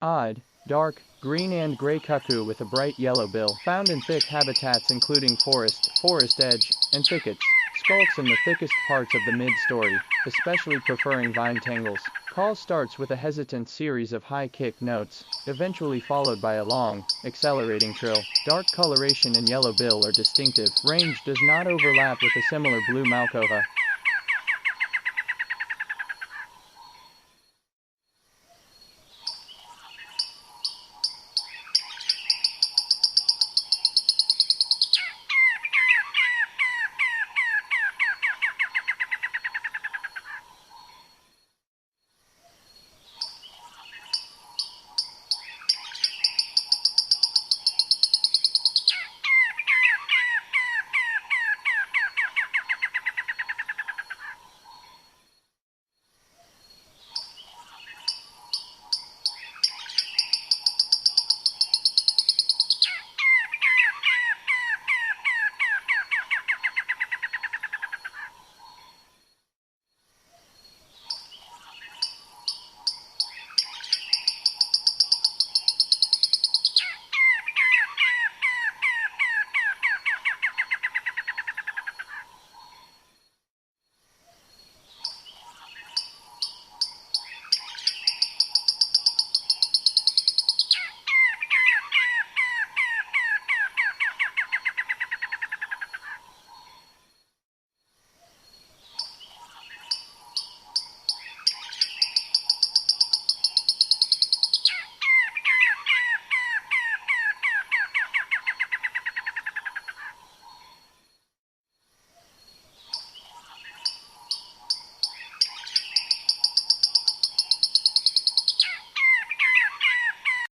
Odd, dark, green and gray cuckoo with a bright yellow bill, found in thick habitats including forest edge, and thickets. Skulks in the thickest parts of the mid-story, especially preferring vine tangles. Call starts with a hesitant series of high kick notes, eventually followed by a long, accelerating trill. Dark coloration and yellow bill are distinctive. Range does not overlap with a similar blue malcoha.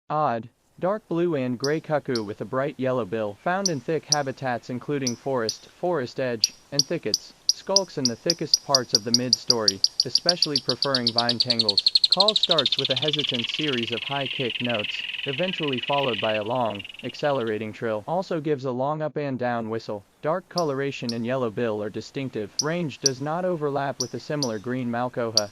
Odd, dark blue and gray cuckoo with a bright yellow bill, found in thick habitats including forest edge, and thickets. Skulks in the thickest parts of the mid-story, especially preferring vine tangles. Call starts with a hesitant series of high kick notes, eventually followed by a long, accelerating trill. Also gives a long up and down whistle. Dark coloration and yellow bill are distinctive. Range does not overlap with a similar green malcoha.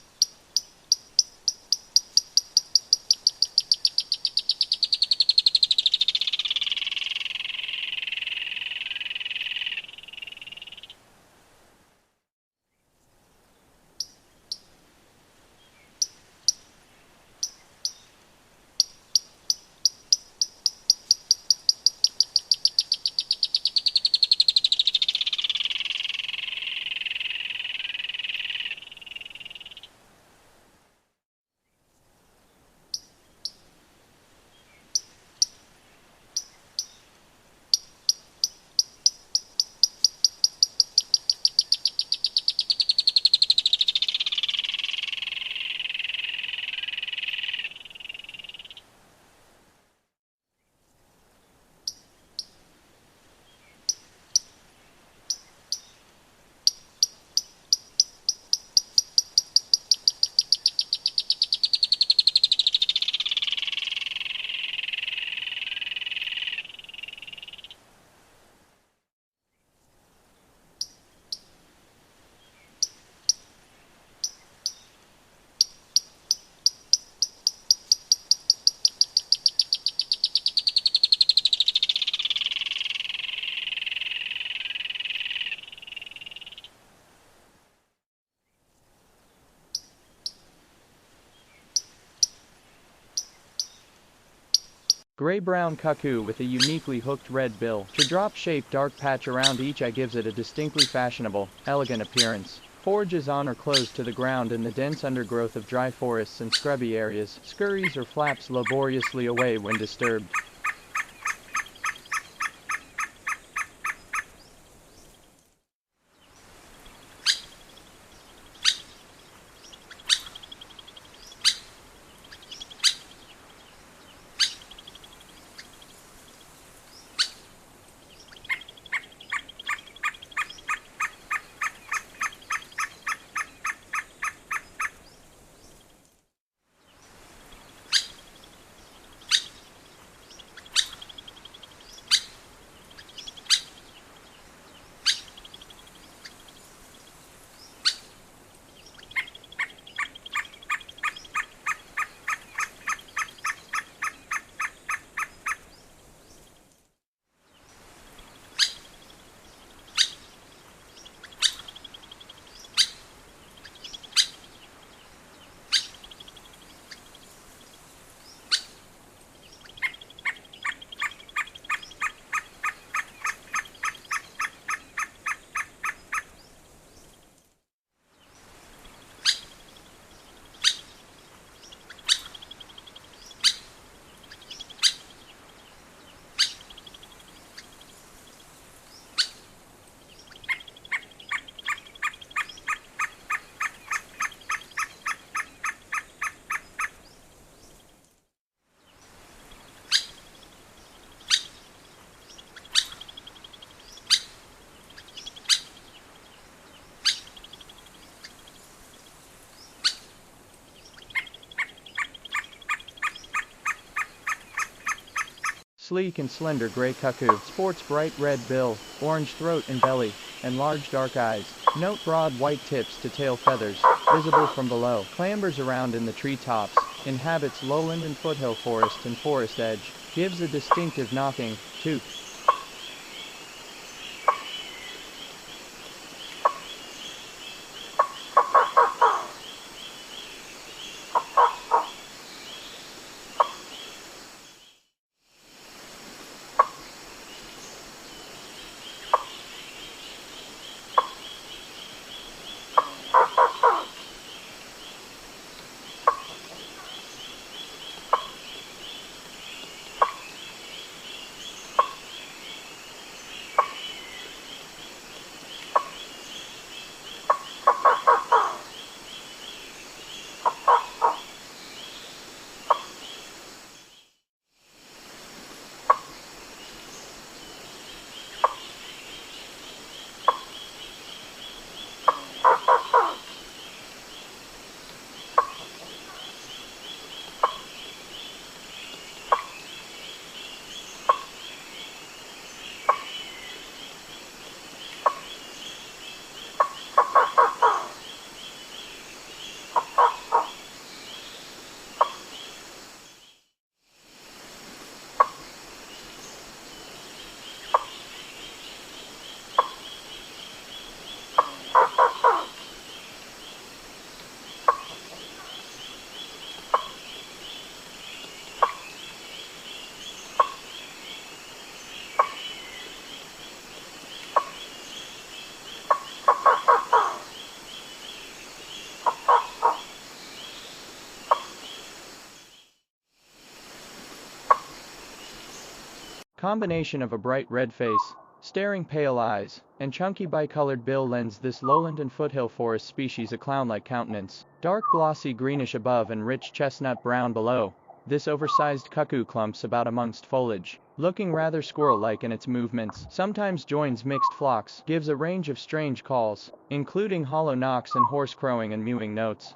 Gray-brown cuckoo with a uniquely hooked red bill. The drop-shaped dark patch around each eye gives it a distinctly fashionable, elegant appearance. Forages on or close to the ground in the dense undergrowth of dry forests and scrubby areas. Scurries or flaps laboriously away when disturbed. Sleek and slender gray cuckoo. Sports bright red bill, orange throat and belly, and large dark eyes. Note broad white tips to tail feathers, visible from below. Clambers around in the tree tops. Inhabits lowland and foothill forest and forest edge. Gives a distinctive knocking, toot. Combination of a bright red face, staring pale eyes, and chunky bicolored bill lends this lowland and foothill forest species a clown-like countenance. Dark glossy greenish above and rich chestnut brown below. This oversized cuckoo clumps about amongst foliage, looking rather squirrel-like in its movements, sometimes joins mixed flocks, gives a range of strange calls, including hollow knocks and hoarse crowing and mewing notes.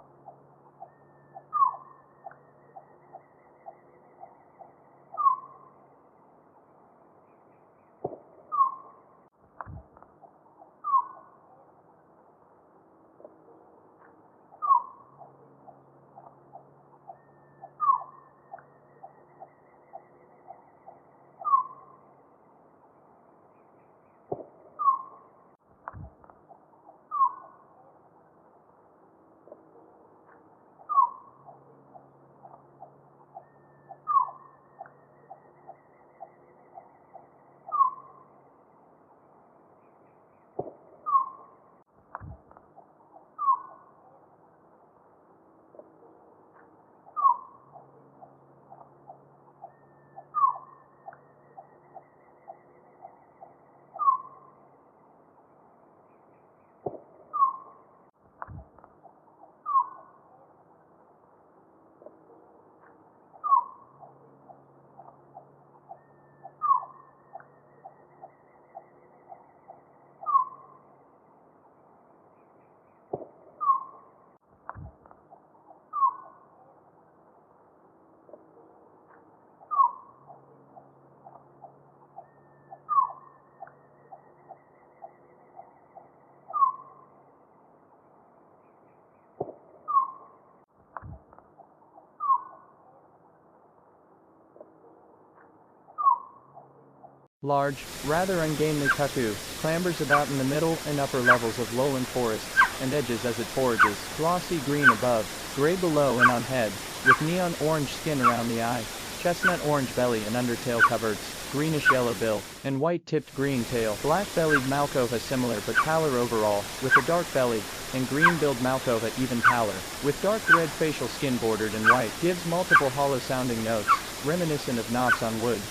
Large, rather ungainly cuckoo, clambers about in the middle and upper levels of lowland forests, and edges as it forages, glossy green above, gray below and on head, with neon orange skin around the eye, chestnut orange belly and undertail coverts, greenish yellow bill, and white-tipped green tail. Black-bellied Malcova similar but paler overall, with a dark belly, and green-billed Malcova even paler, with dark red facial skin bordered in white, gives multiple hollow-sounding notes, reminiscent of knocks on wood.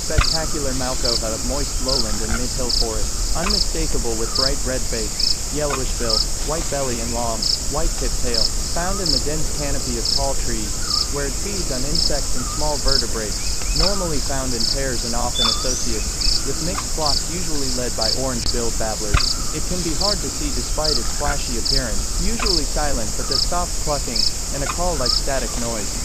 spectacular Malkoha of moist lowland and mid-hill forest. Unmistakable with bright red face, yellowish bill, white belly and long, white-tipped tail. Found in the dense canopy of tall trees, where it feeds on insects and small vertebrates, normally found in pairs and often associates, with mixed flocks usually led by orange-billed babblers. It can be hard to see despite its flashy appearance, usually silent but does soft clucking, and a call like static noise.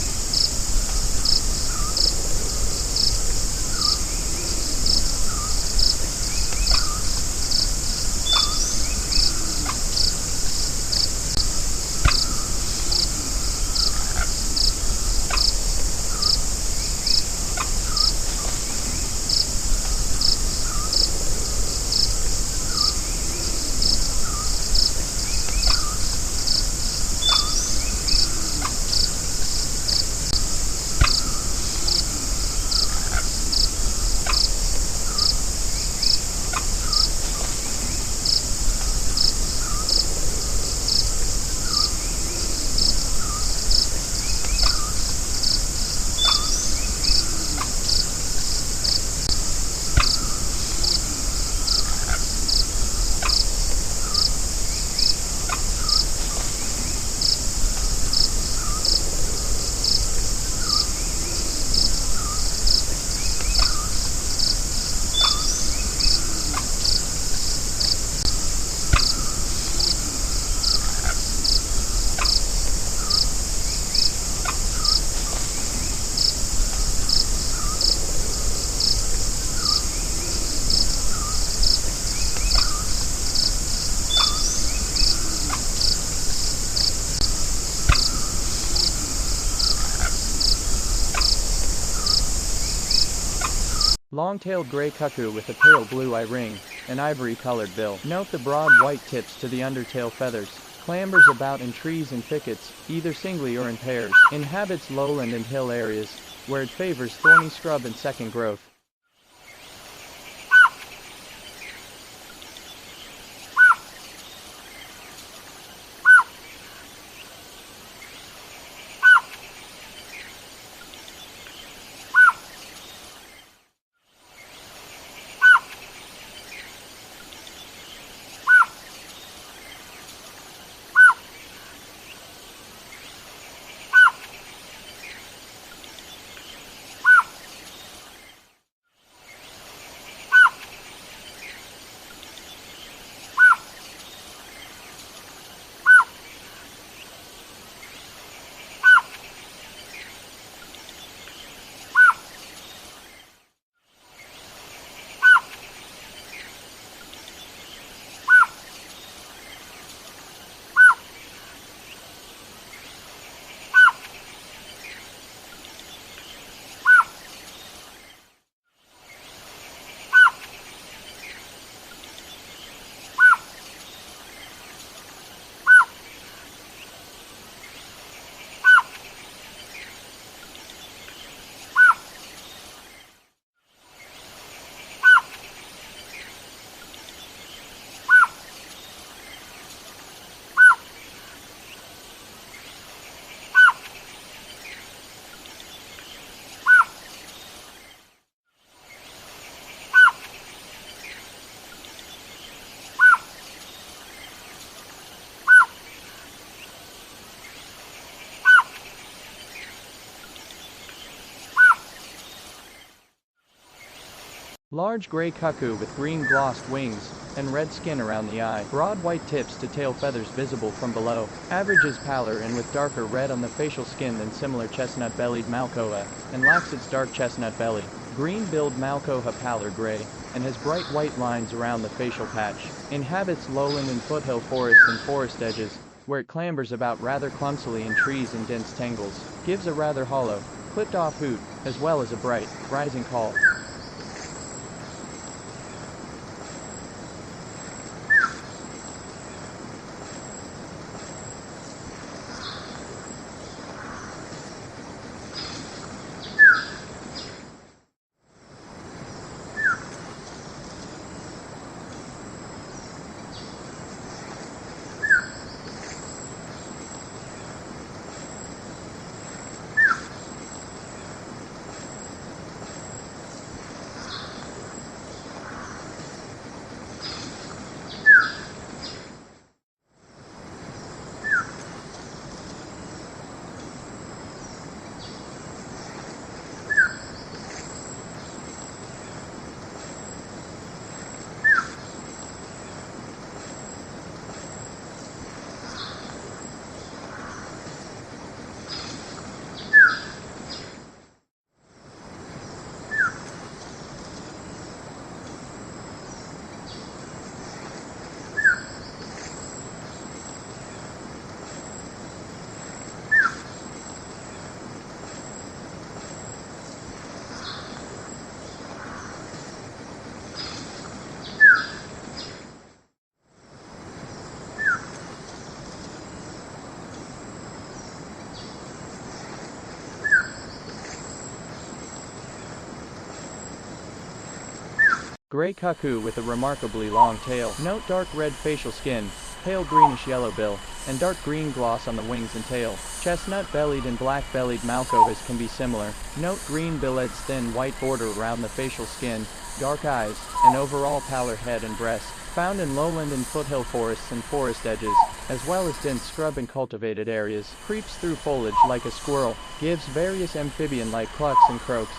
Long-tailed gray cuckoo with a pale blue eye ring, and ivory-colored bill. Note the broad white tips to the undertail feathers. Clambers about in trees and thickets, either singly or in pairs. Inhabits lowland and hill areas, where it favors thorny scrub and second growth. Large gray cuckoo with green glossed wings, and red skin around the eye. Broad white tips to tail feathers visible from below. Average is paler and with darker red on the facial skin than similar chestnut-bellied Malkoha, and lacks its dark chestnut belly. Green-billed Malkoha paler gray, and has bright white lines around the facial patch. Inhabits lowland and foothill forests and forest edges, where it clambers about rather clumsily in trees and dense tangles. Gives a rather hollow, clipped-off hoot, as well as a bright, rising call. Gray cuckoo with a remarkably long tail. Note dark red facial skin, pale greenish yellow bill, and dark green gloss on the wings and tail. Chestnut-bellied and black-bellied Malkovas can be similar. Note green billets, thin white border around the facial skin, dark eyes, and overall paler head and breast. Found in lowland and foothill forests and forest edges, as well as dense scrub and cultivated areas. Creeps through foliage like a squirrel. Gives various amphibian-like clucks and croaks.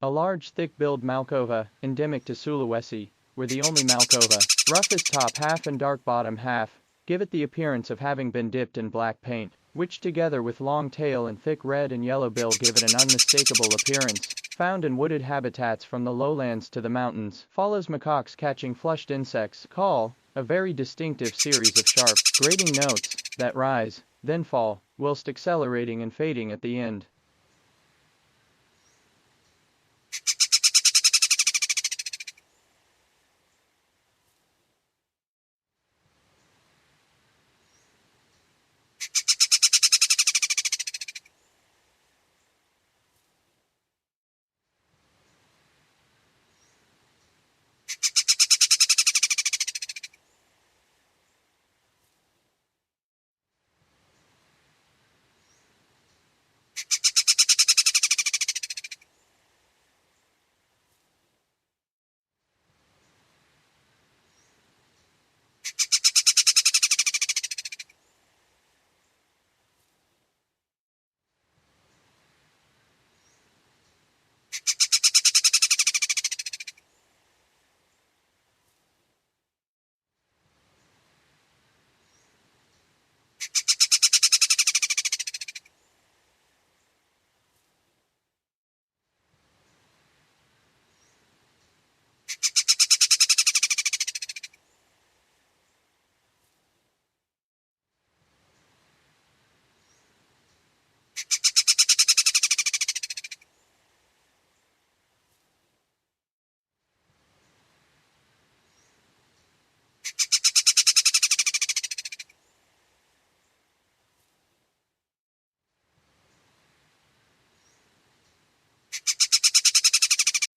A large, thick-billed Malkova, endemic to Sulawesi, we're the only Malkova. Roughest top half and dark bottom half, give it the appearance of having been dipped in black paint, which together with long tail and thick red and yellow bill give it an unmistakable appearance. Found in wooded habitats from the lowlands to the mountains. Follows macaques catching flushed insects. Call, a very distinctive series of sharp, grating notes that rise, then fall, whilst accelerating and fading at the end.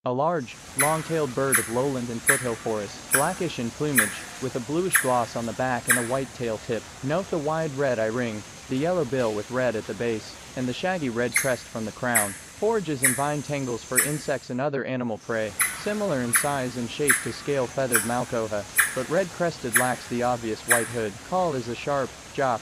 A large, long-tailed bird of lowland and foothill forests, blackish in plumage, with a bluish gloss on the back and a white tail tip. Note the wide red eye-ring, the yellow bill with red at the base, and the shaggy red crest from the crown. Forages in vine tangles for insects and other animal prey, similar in size and shape to scale-feathered Malkova, but red-crested lacks the obvious white hood. Call is a sharp, jock.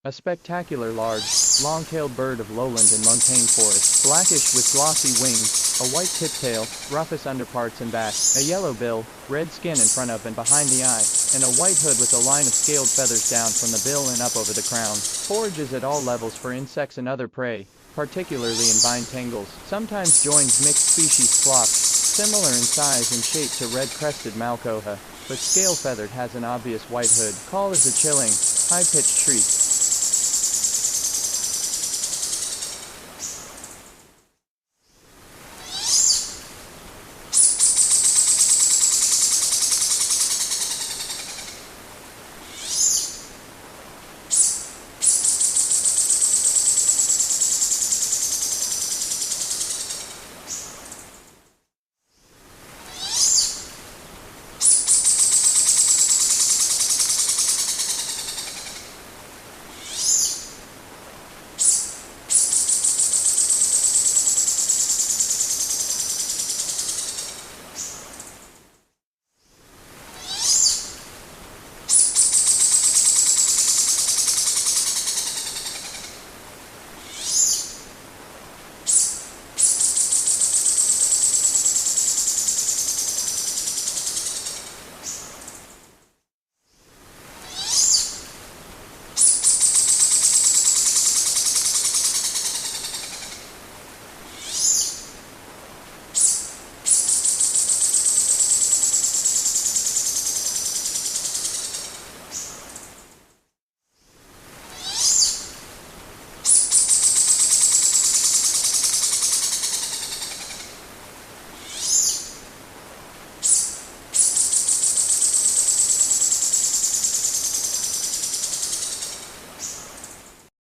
A spectacular large, long-tailed bird of lowland and montane forest, blackish with glossy wings, a white tip-tail, rufous underparts and back, a yellow bill, red skin in front of and behind the eye, and a white hood with a line of scaled feathers down from the bill and up over the crown. Forages at all levels for insects and other prey, particularly in vine tangles. Sometimes joins mixed species flocks, similar in size and shape to red-crested malcoha, but scale-feathered has an obvious white hood. Call is a chilling, high-pitched shriek.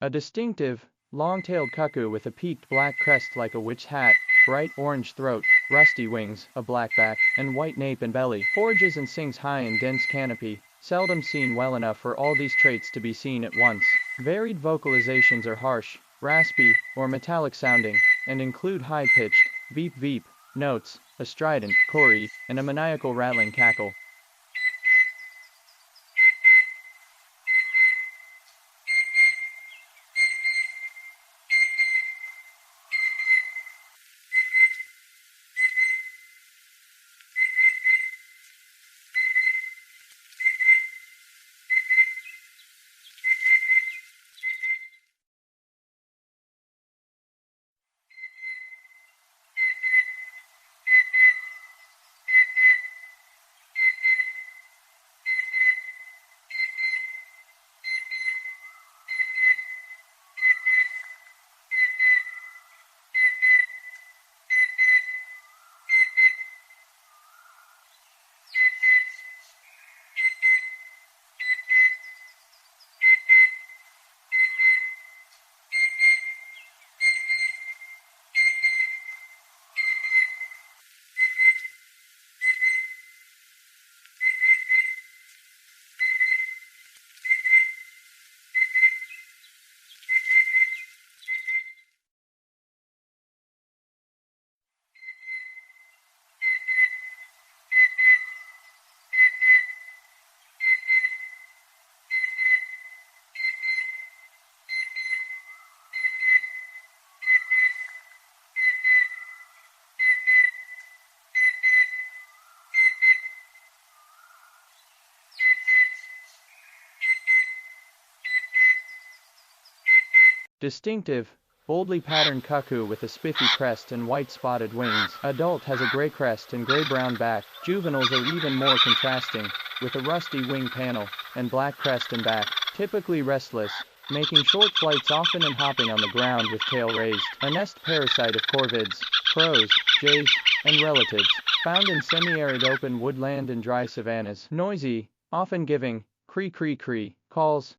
A distinctive, long-tailed cuckoo with a peaked black crest like a witch hat, bright orange throat, rusty wings, a black back, and white nape and belly. Forages and sings high in dense canopy, seldom seen well enough for all these traits to be seen at once. Varied vocalizations are harsh, raspy, or metallic sounding, and include high-pitched, veep-veep, notes, a strident, choree, and a maniacal rattling cackle. Distinctive, boldly patterned cuckoo with a spiffy crest and white spotted wings. Adult has a gray crest and gray-brown back. Juveniles are even more contrasting, with a rusty wing panel and black crest and back. Typically restless, making short flights often and hopping on the ground with tail raised. A nest parasite of corvids, crows, jays, and relatives, found in semi-arid open woodland and dry savannas. Noisy, often giving cree-cree-cree calls.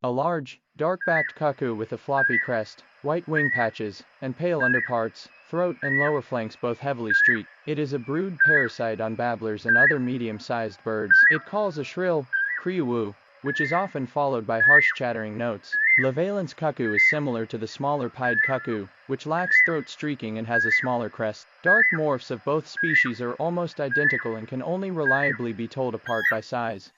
A large, dark-backed cuckoo with a floppy crest, white wing patches, and pale underparts, throat and lower flanks both heavily streaked. It is a brood parasite on babblers and other medium-sized birds. It calls a shrill cree-woo, which is often followed by harsh chattering notes. Lavalence cuckoo is similar to the smaller pied cuckoo, which lacks throat streaking and has a smaller crest. Dark morphs of both species are almost identical and can only reliably be told apart by size.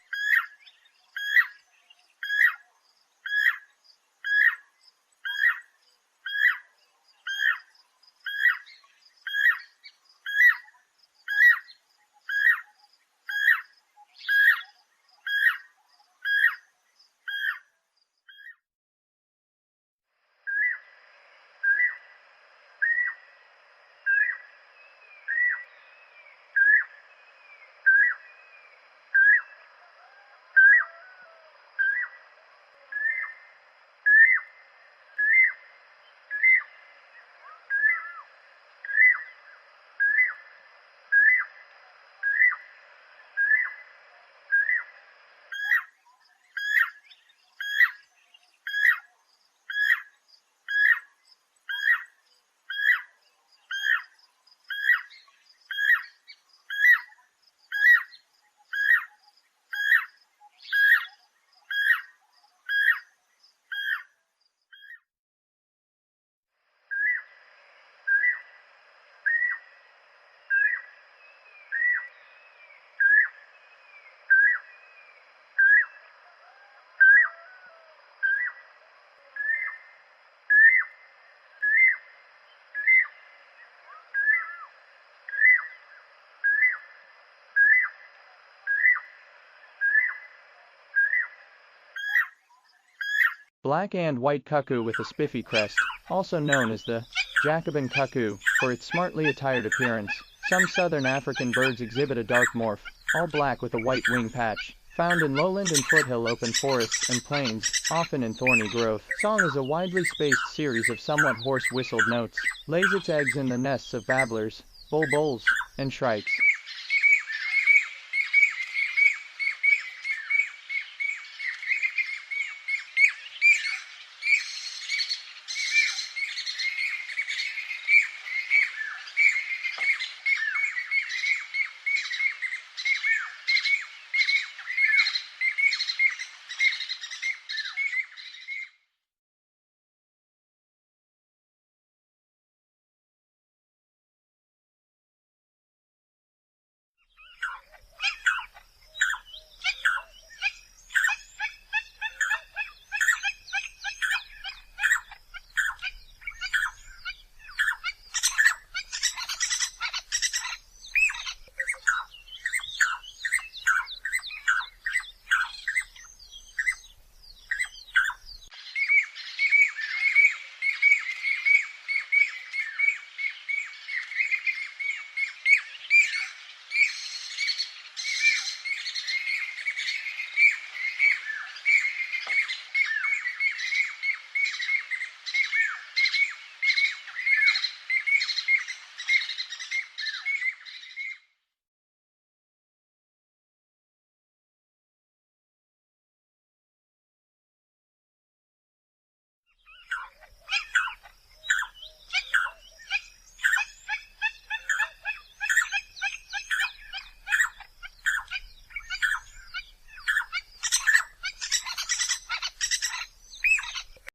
Black and white cuckoo with a spiffy crest, also known as the Jacobin cuckoo, for its smartly attired appearance. Some southern African birds exhibit a dark morph, all black with a white wing patch, found in lowland and foothill open forests and plains, often in thorny growth. Song is a widely spaced series of somewhat hoarse whistled notes, lays its eggs in the nests of babblers, bulbuls, and shrikes.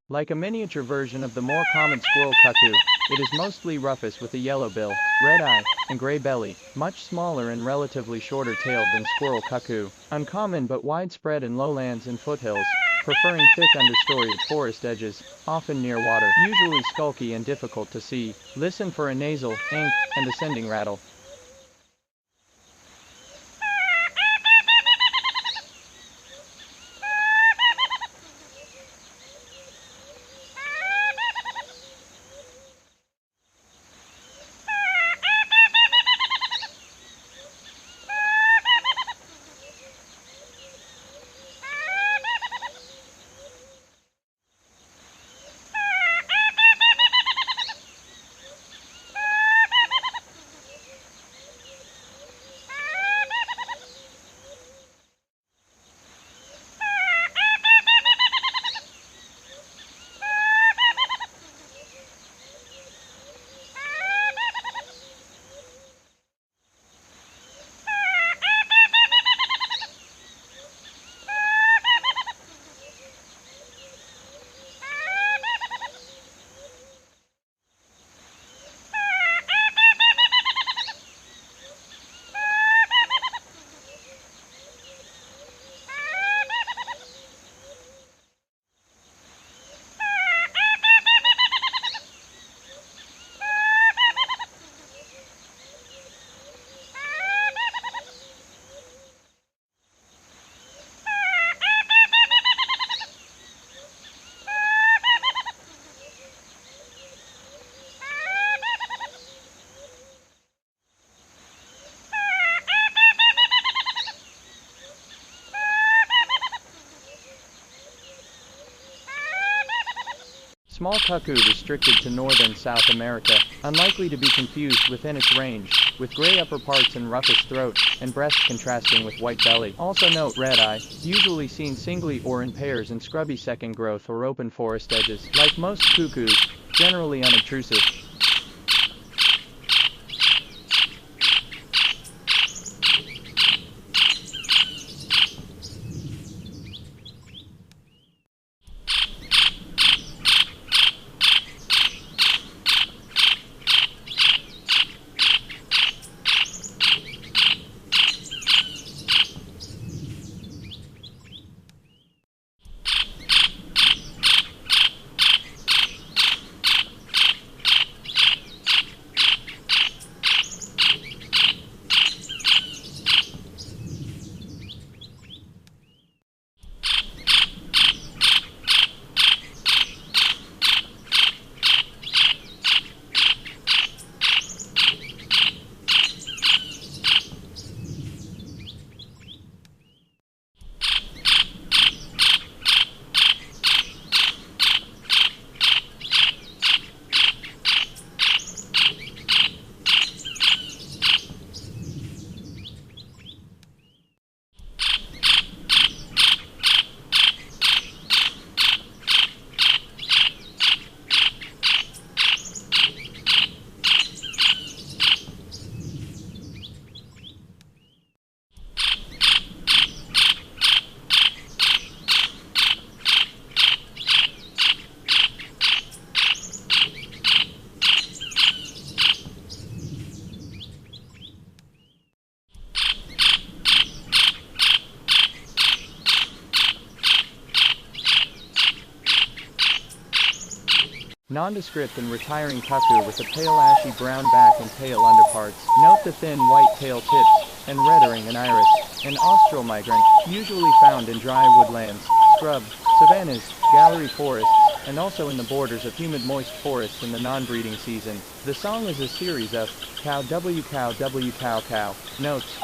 Like a miniature version of the more common squirrel cuckoo, it is mostly rufous with a yellow bill, red eye, and gray belly, much smaller and relatively shorter-tailed than squirrel cuckoo. Uncommon but widespread in lowlands and foothills, preferring thick understory at forest edges, often near water. Usually skulky and difficult to see. Listen for a nasal, ink, and ascending rattle. Small cuckoo restricted to northern South America, unlikely to be confused within its range, with gray upper parts and rufous throat, and breast contrasting with white belly. Also note red eye, usually seen singly or in pairs in scrubby second growth or open forest edges. Like most cuckoos, generally unobtrusive. Nondescript and retiring cuckoo with a pale ashy brown back and pale underparts. Note the thin white tail tips, and red ring and iris. An austral migrant, usually found in dry woodlands, scrub, savannas, gallery forests, and also in the borders of humid moist forests in the non-breeding season. The song is a series of cow w cow w cow cow notes.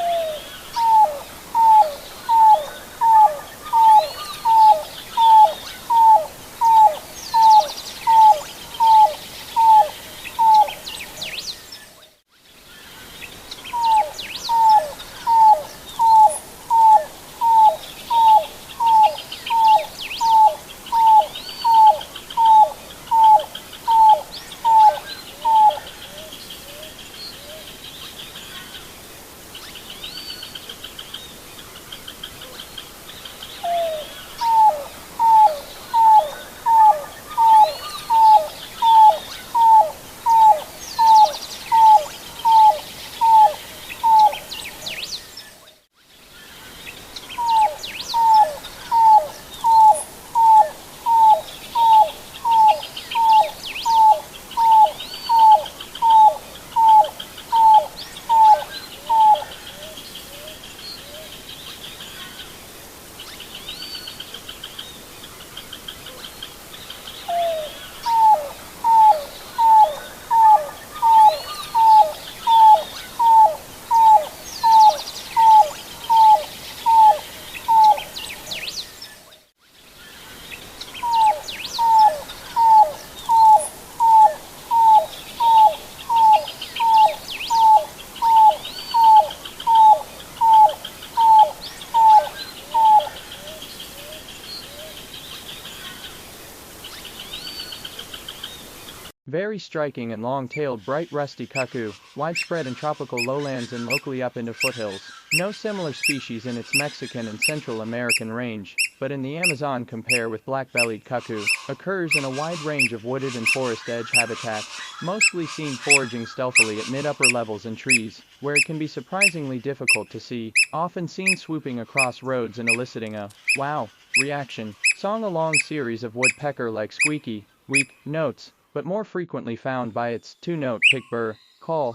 Very striking and long-tailed bright rusty cuckoo, widespread in tropical lowlands and locally up into foothills. No similar species in its Mexican and Central American range, but in the Amazon compare with black-bellied cuckoo, occurs in a wide range of wooded and forest edge habitats, mostly seen foraging stealthily at mid-upper levels in trees, where it can be surprisingly difficult to see, often seen swooping across roads and eliciting a "wow" reaction. Song a long series of woodpecker-like squeaky, weak notes, but more frequently found by its two-note pick-burr call.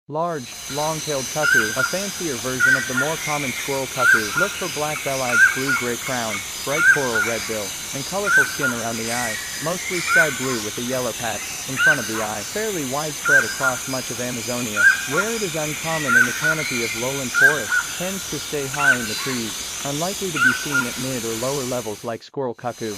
Large, long-tailed cuckoo, a fancier version of the more common squirrel cuckoo. Look for black bell-eyed, blue-gray crown, bright coral red bill, and colorful skin around the eye, mostly sky blue with a yellow patch in front of the eye. Fairly widespread across much of Amazonia, where it is uncommon in the canopy of lowland forest, tends to stay high in the trees, unlikely to be seen at mid or lower levels like squirrel cuckoo.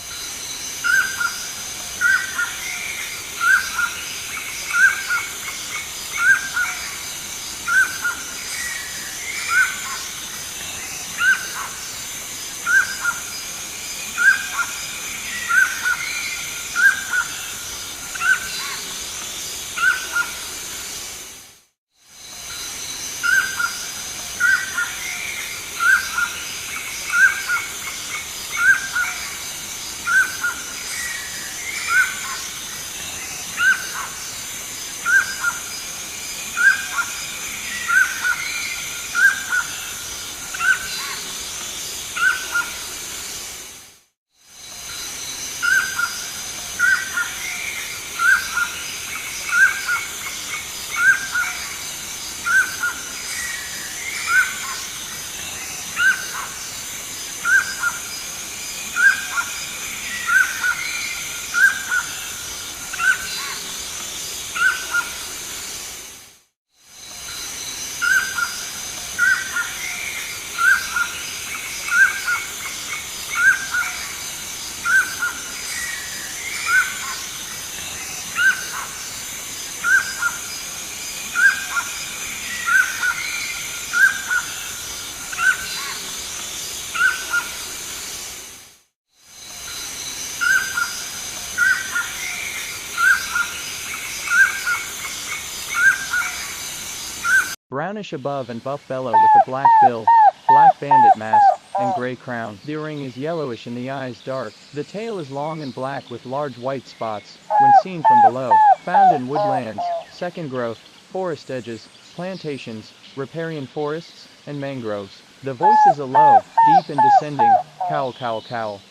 Brownish above and buff bellow with a black bill, black bandit mask, and gray crown. The ring is yellowish and the eyes dark. The tail is long and black with large white spots, when seen from below. Found in woodlands, second growth, forest edges, plantations, riparian forests, and mangroves. The voice is a low, deep and descending, cowl cowl cowl.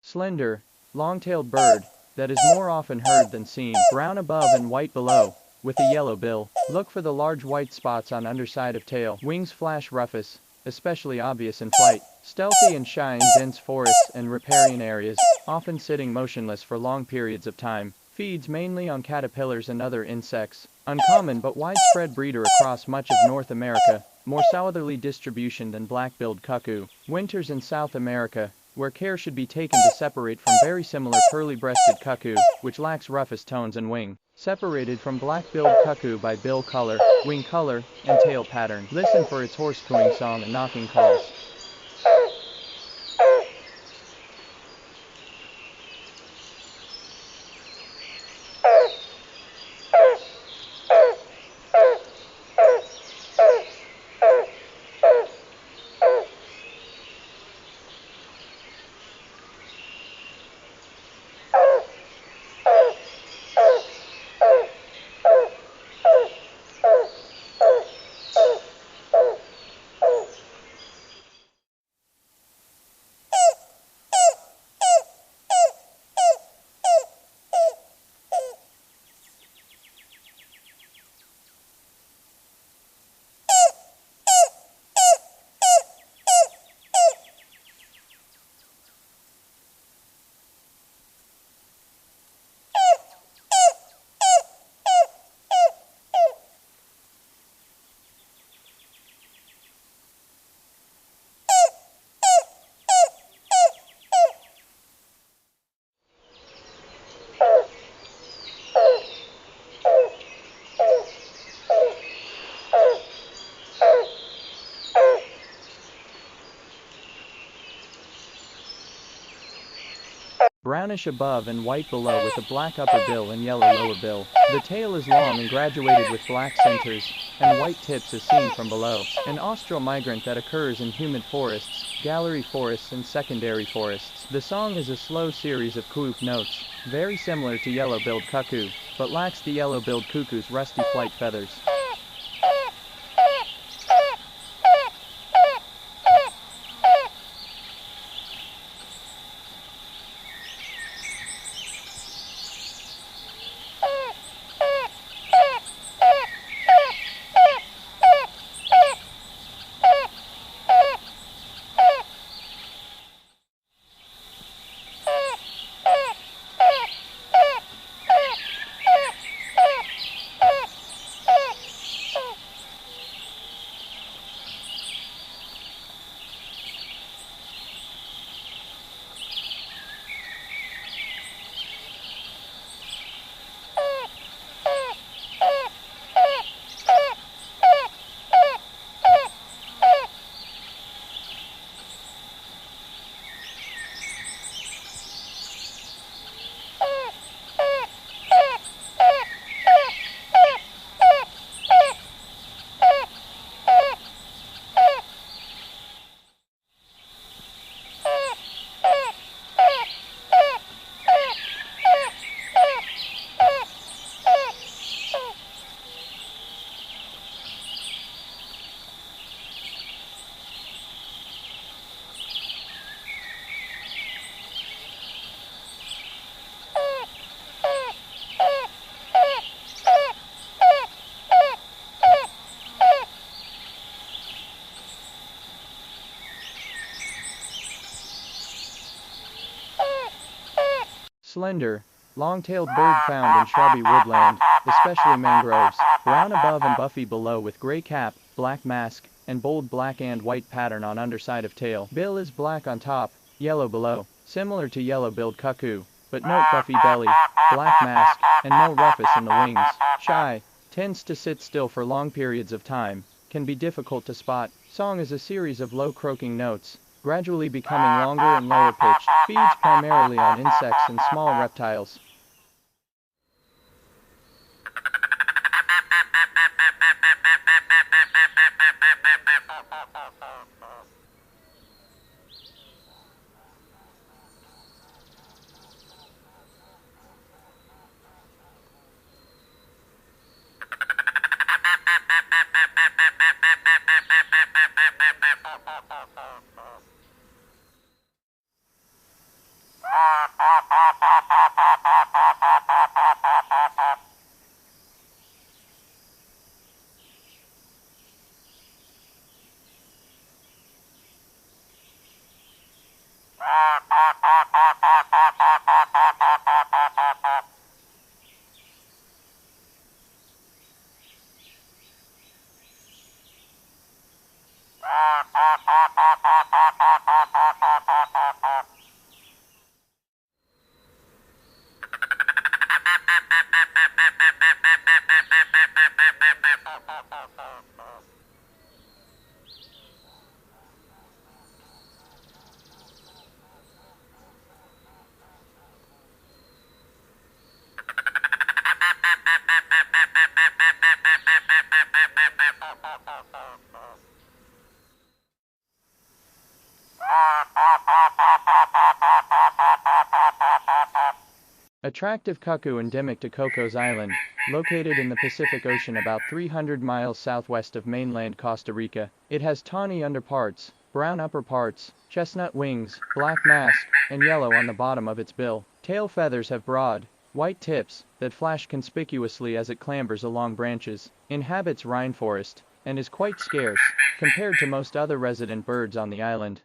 Slender, long-tailed bird, that is more often heard than seen. Brown above and white below, with a yellow bill. Look for the large white spots on underside of tail. Wings flash rufous, especially obvious in flight. Stealthy and shy in dense forests and riparian areas, often sitting motionless for long periods of time. Feeds mainly on caterpillars and other insects. Uncommon but widespread breeder across much of North America. More southerly distribution than black-billed cuckoo. Winters in South America, where care should be taken to separate from very similar pearly-breasted cuckoo, which lacks rufous tones and wing. Separated from black-billed cuckoo by bill color, wing color, and tail pattern. Listen for its hoarse cooing song and knocking calls. brownish above and white below with a black upper bill and yellow lower bill. The tail is long and graduated with black centers and white tips as seen from below. An austral migrant that occurs in humid forests, gallery forests and secondary forests. The song is a slow series of cooop notes, very similar to yellow-billed cuckoo, but lacks the yellow-billed cuckoo's rusty flight feathers. Slender, long-tailed bird found in shrubby woodland, especially mangroves, brown above and buffy below with gray cap, black mask, and bold black and white pattern on underside of tail. Bill is black on top, yellow below, similar to yellow-billed cuckoo, but note buffy belly, black mask, and no rufous in the wings. Shy, tends to sit still for long periods of time, can be difficult to spot. Song is a series of low croaking notes, gradually becoming longer and lower pitched, feeds primarily on insects and small reptiles. Attractive cuckoo endemic to Cuckoos Island, located in the Pacific Ocean about 300 miles southwest of mainland Costa Rica. It has tawny underparts, brown upperparts, chestnut wings, black mask, and yellow on the bottom of its bill. Tail feathers have broad, white tips that flash conspicuously as it clambers along branches. Inhabits rainforest, and is quite scarce, compared to most other resident birds on the island.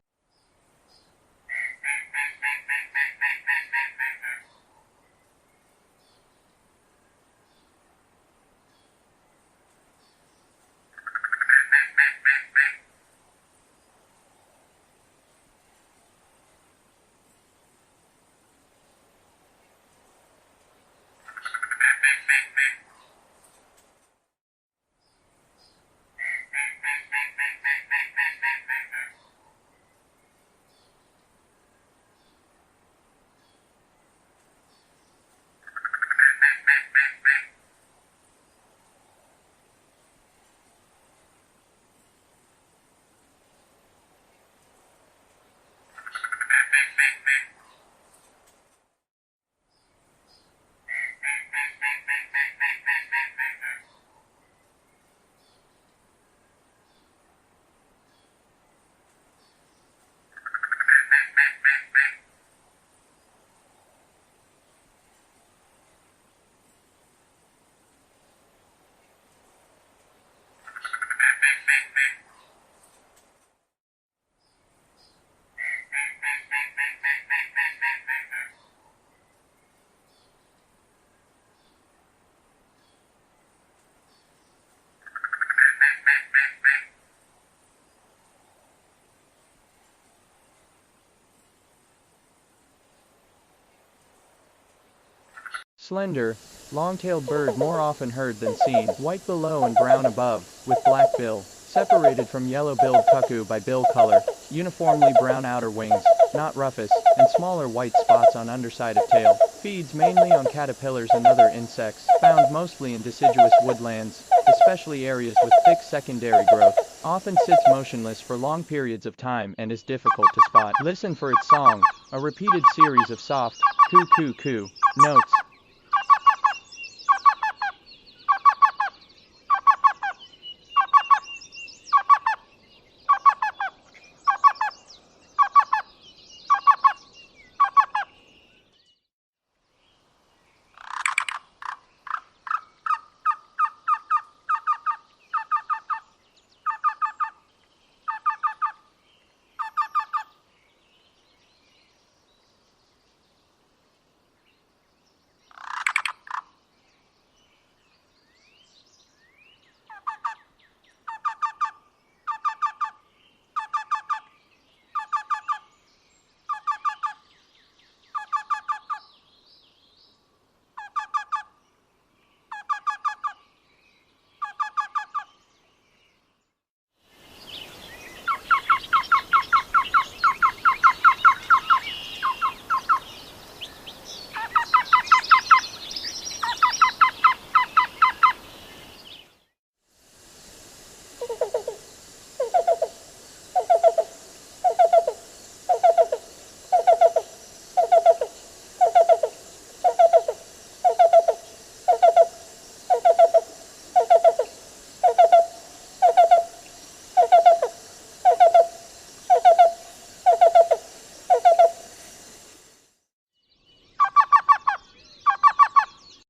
Slender, long-tailed bird more often heard than seen, white below and brown above, with black bill, separated from yellow-billed cuckoo by bill color, uniformly brown outer wings, not rufous, and smaller white spots on underside of tail. Feeds mainly on caterpillars and other insects, found mostly in deciduous woodlands, especially areas with thick secondary growth. Often sits motionless for long periods of time and is difficult to spot. Listen for its song, a repeated series of soft, coo-coo-coo, notes.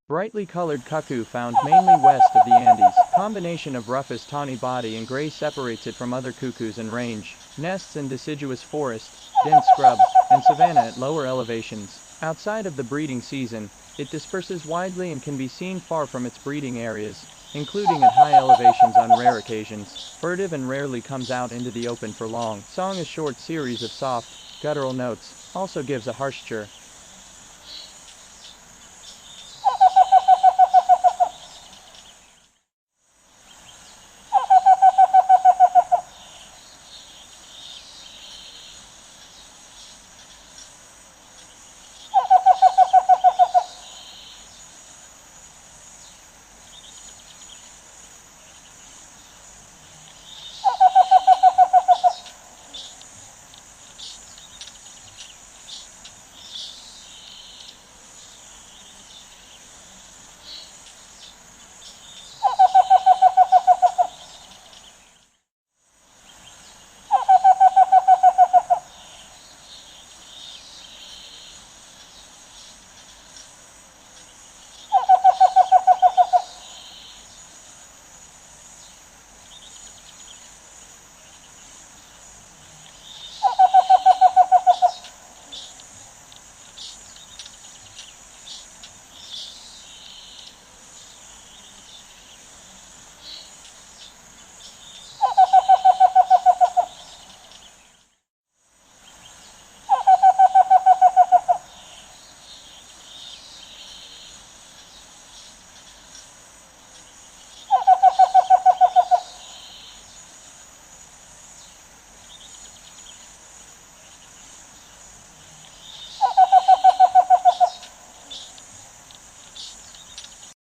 Brightly colored cuckoo found mainly west of the Andes. Combination of rufous tawny body and gray separates it from other cuckoos in range. Nests in deciduous forest, dense scrub, and savanna at lower elevations. Outside of the breeding season, it disperses widely and can be seen far from its breeding areas, including at high elevations on rare occasions. Furtive and rarely comes out into the open for long. Song is short series of soft, guttural notes, also gives a harsh chirp.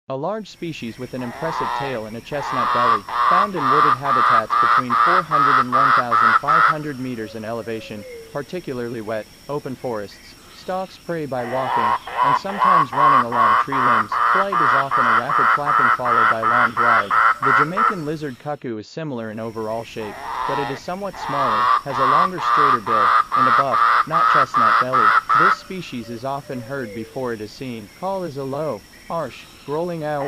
A large species with an impressive tail and a chestnut belly, found in wooded habitats between 400 and 1,500 meters in elevation, particularly wet, open forests. Stalks prey by walking, and sometimes running along tree limbs. Flight is often a rapid flapping followed by long glide. The Jamaican lizard cuckoo is similar in overall shape, but it is somewhat smaller, has a longer straighter bill, and a buff, not chestnut belly. This species is often heard before it is seen. Call is a low, harsh, growling owl,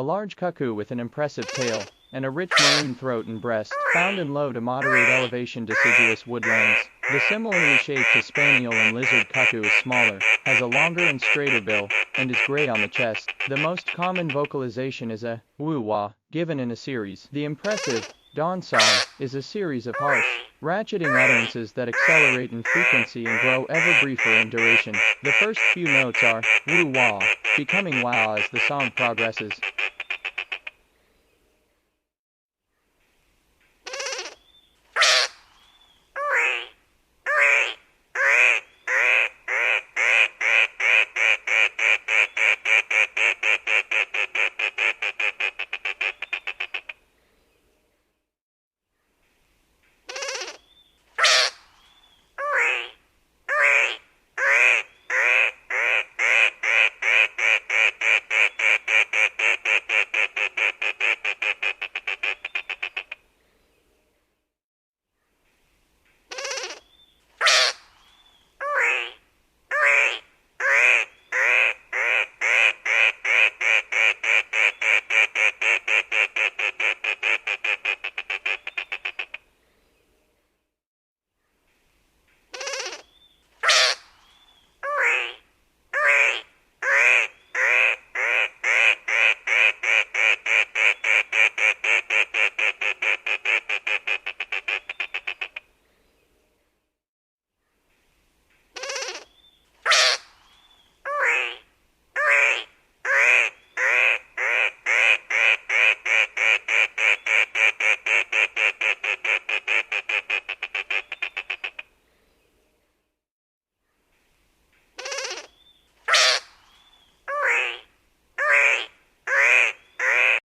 large cuckoo with an impressive tail, and a rich maroon throat and breast, found in low to moderate elevation deciduous woodlands. The similarly shaped spaniel and lizard cuckoo is smaller, has a longer and straighter bill, and is gray on the chest. The most common vocalization is a woo-wah, given in a series. The impressive dawn song is a series of harsh, ratcheting utterances that accelerate in frequency and grow ever briefer in duration. The first few notes are woo-wah, becoming wah as the song progresses.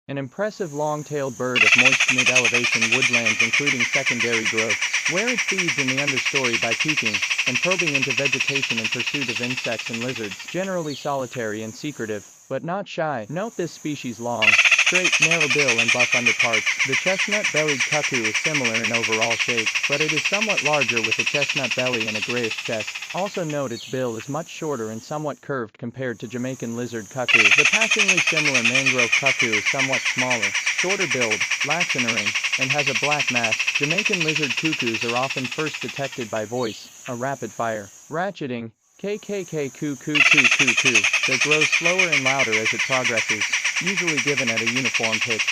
An impressive long-tailed bird of moist mid-elevation woodlands including secondary growth, where it feeds in the understory by peeking and probing into vegetation in pursuit of insects and lizards, generally solitary and secretive, but not shy. Note this species' long, straight, narrow bill and buff underparts. The chestnut-bellied cuckoo is similar in overall shape, but it is somewhat larger with a chestnut belly and a grayish chest. Also note its bill is much shorter and somewhat curved compared to Jamaican lizard cuckoo. The passingly similar mangrove cuckoo is somewhat smaller, shorter billed, lacks an ring, and has a black mask. Jamaican lizard cuckoos are often first detected by voice, a rapid-fire, ratcheting, KKK coo coo coo coo coo, that grows slower and louder as it progresses, usually given at a uniform pitch.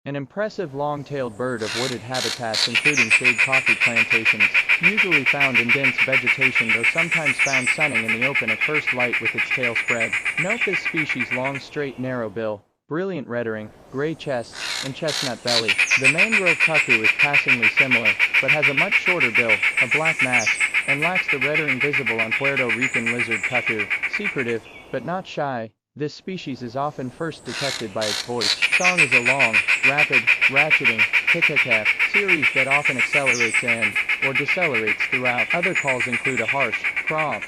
An impressive long-tailed bird of wooded habitats including shade coffee plantations, usually found in dense vegetation though sometimes found sunning in the open at first light with its tail spread. Note this species' long straight narrow bill, brilliant reddering, gray chest, and chestnut belly. The mangrove cuckoo is passingly similar, but has a much shorter bill, a black mask, and lacks the reddering visible on Puerto Rican lizard cuckoo. Secretive, but not shy, this species is often first detected by its voice. Song is a long, rapid, ratcheting, tick-a-tap series that often accelerates and, or decelerates throughout. Other calls include a harsh, craw.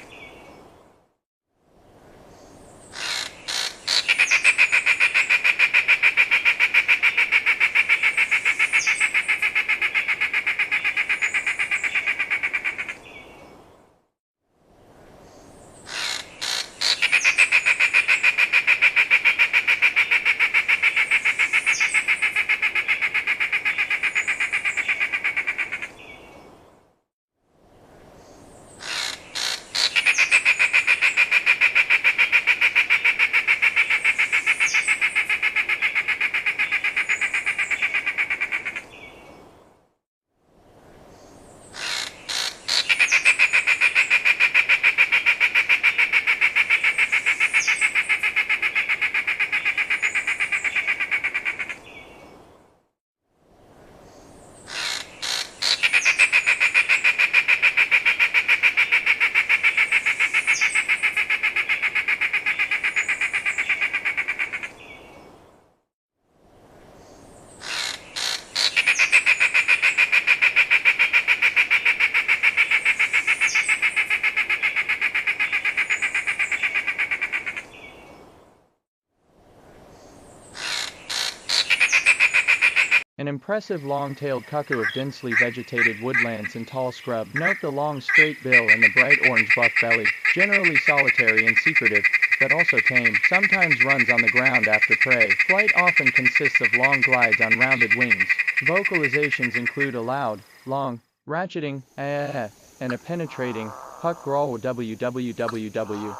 An impressive long-tailed cuckoo of densely vegetated woodlands and tall scrub. Note the long straight bill and the bright orange buff belly, generally solitary and secretive, but also tame, sometimes runs on the ground after prey. Flight often consists of long glides on rounded wings. Vocalizations include a loud, long, ratcheting, and a penetrating, puck growl www.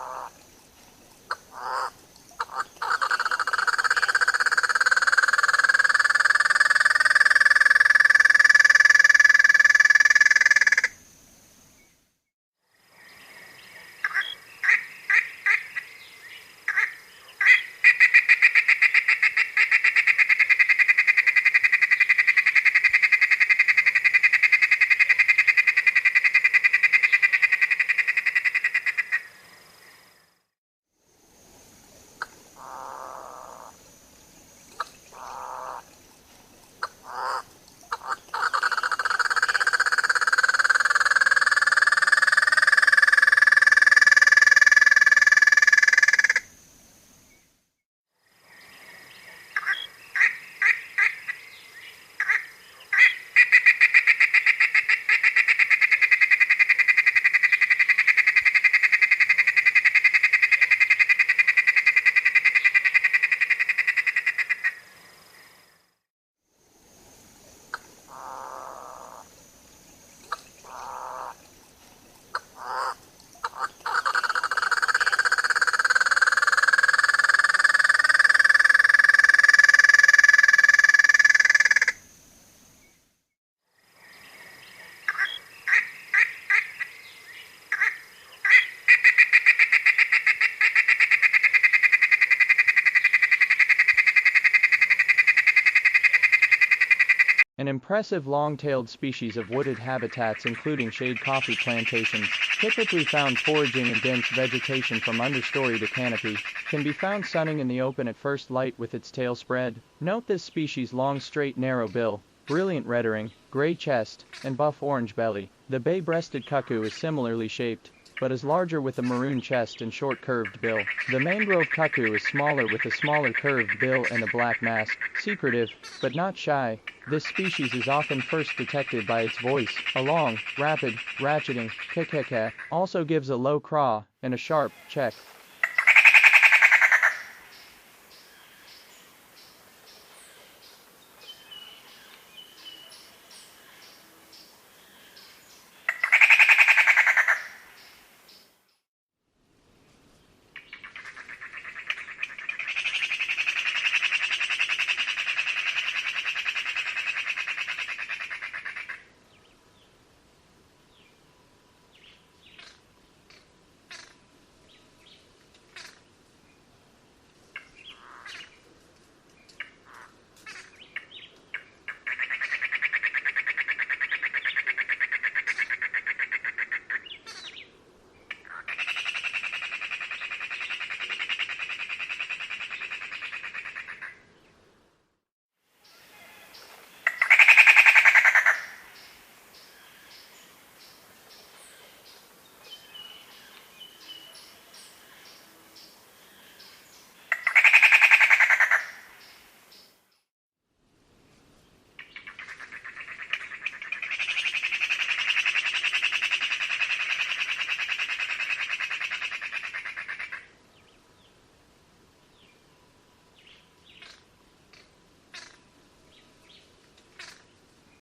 An impressive long-tailed species of wooded habitats including shade coffee plantations, typically found foraging in dense vegetation from understory to canopy, can be found sunning in the open at first light with its tail spread. Note this species' long straight narrow bill, brilliant reddering, gray chest, and buff orange belly. The bay-breasted cuckoo is similarly shaped, but is larger with a maroon chest and short curved bill. The mangrove cuckoo is smaller with a smaller curved bill and a black mask. Secretive, but not shy, this species is often first detected by its voice. A long, rapid, ratcheting, kekeke also gives a low craw and a sharp check.